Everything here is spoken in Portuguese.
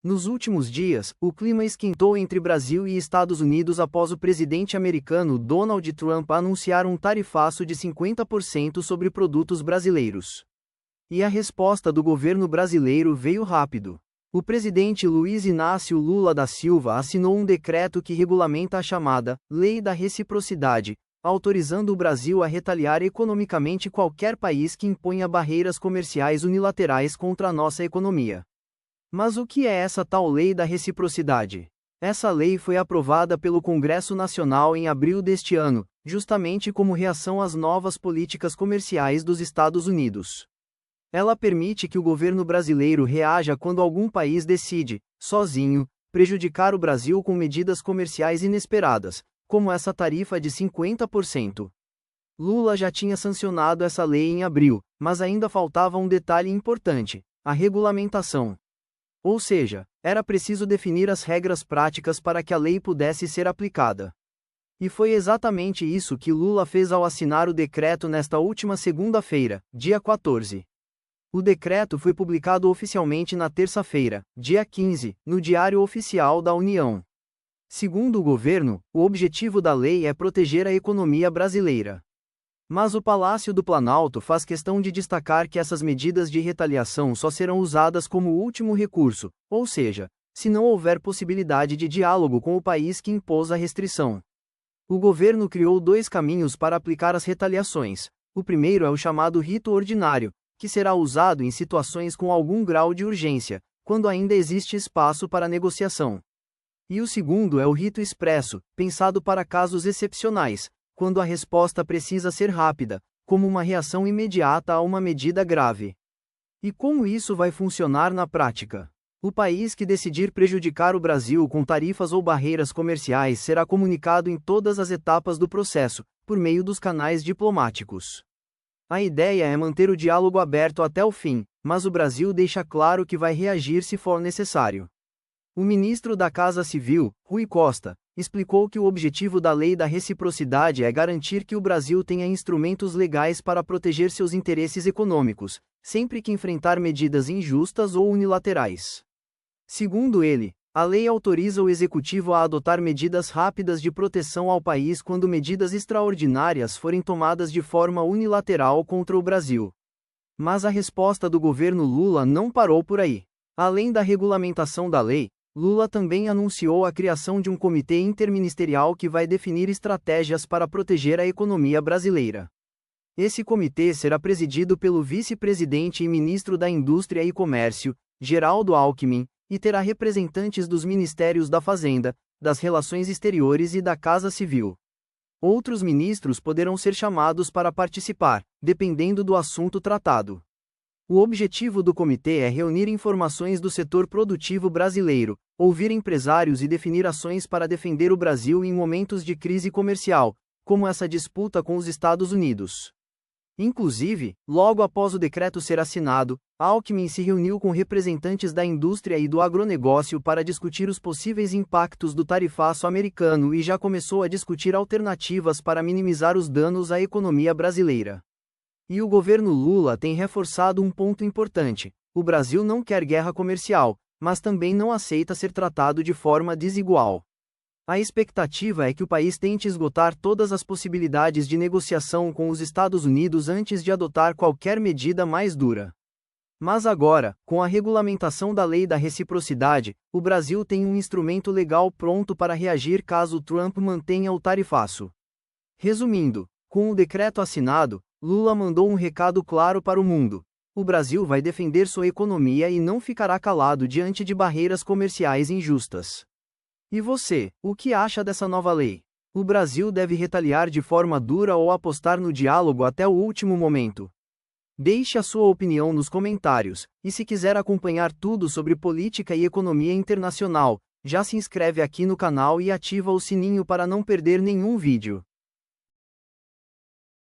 Nos últimos dias, o clima esquentou entre Brasil e Estados Unidos após o presidente americano Donald Trump anunciar um tarifaço de 50% sobre produtos brasileiros. E a resposta do governo brasileiro veio rápido. O presidente Luiz Inácio Lula da Silva assinou um decreto que regulamenta a chamada Lei da Reciprocidade, autorizando o Brasil a retaliar economicamente qualquer país que imponha barreiras comerciais unilaterais contra a nossa economia. Mas o que é essa tal Lei da Reciprocidade? Essa lei foi aprovada pelo Congresso Nacional em abril deste ano, justamente como reação às novas políticas comerciais dos Estados Unidos. Ela permite que o governo brasileiro reaja quando algum país decide, sozinho, prejudicar o Brasil com medidas comerciais inesperadas, como essa tarifa de 50%. Lula já tinha sancionado essa lei em abril, mas ainda faltava um detalhe importante: a regulamentação. Ou seja, era preciso definir as regras práticas para que a lei pudesse ser aplicada. E foi exatamente isso que Lula fez ao assinar o decreto nesta última segunda-feira, dia 14. O decreto foi publicado oficialmente na terça-feira, dia 15, no Diário Oficial da União. Segundo o governo, o objetivo da lei é proteger a economia brasileira. Mas o Palácio do Planalto faz questão de destacar que essas medidas de retaliação só serão usadas como último recurso, ou seja, se não houver possibilidade de diálogo com o país que impôs a restrição. O governo criou dois caminhos para aplicar as retaliações. O primeiro é o chamado rito ordinário, que será usado em situações com algum grau de urgência, quando ainda existe espaço para negociação. E o segundo é o rito expresso, pensado para casos excepcionais, quando a resposta precisa ser rápida, como uma reação imediata a uma medida grave. E como isso vai funcionar na prática? O país que decidir prejudicar o Brasil com tarifas ou barreiras comerciais será comunicado em todas as etapas do processo, por meio dos canais diplomáticos. A ideia é manter o diálogo aberto até o fim, mas o Brasil deixa claro que vai reagir se for necessário. O ministro da Casa Civil, Rui Costa, explicou que o objetivo da Lei da Reciprocidade é garantir que o Brasil tenha instrumentos legais para proteger seus interesses econômicos, sempre que enfrentar medidas injustas ou unilaterais. Segundo ele, a lei autoriza o Executivo a adotar medidas rápidas de proteção ao país quando medidas extraordinárias forem tomadas de forma unilateral contra o Brasil. Mas a resposta do governo Lula não parou por aí. Além da regulamentação da lei, Lula também anunciou a criação de um comitê interministerial que vai definir estratégias para proteger a economia brasileira. Esse comitê será presidido pelo vice-presidente e ministro da Indústria e Comércio, Geraldo Alckmin, e terá representantes dos Ministérios da Fazenda, das Relações Exteriores e da Casa Civil. Outros ministros poderão ser chamados para participar, dependendo do assunto tratado. O objetivo do comitê é reunir informações do setor produtivo brasileiro, ouvir empresários e definir ações para defender o Brasil em momentos de crise comercial, como essa disputa com os Estados Unidos. Inclusive, logo após o decreto ser assinado, Alckmin se reuniu com representantes da indústria e do agronegócio para discutir os possíveis impactos do tarifaço americano e já começou a discutir alternativas para minimizar os danos à economia brasileira. E o governo Lula tem reforçado um ponto importante: o Brasil não quer guerra comercial, mas também não aceita ser tratado de forma desigual. A expectativa é que o país tente esgotar todas as possibilidades de negociação com os Estados Unidos antes de adotar qualquer medida mais dura. Mas agora, com a regulamentação da Lei da Reciprocidade, o Brasil tem um instrumento legal pronto para reagir caso Trump mantenha o tarifaço. Resumindo, com o decreto assinado, Lula mandou um recado claro para o mundo: o Brasil vai defender sua economia e não ficará calado diante de barreiras comerciais injustas. E você, o que acha dessa nova lei? O Brasil deve retaliar de forma dura ou apostar no diálogo até o último momento? Deixe a sua opinião nos comentários, e se quiser acompanhar tudo sobre política e economia internacional, já se inscreve aqui no canal e ativa o sininho para não perder nenhum vídeo.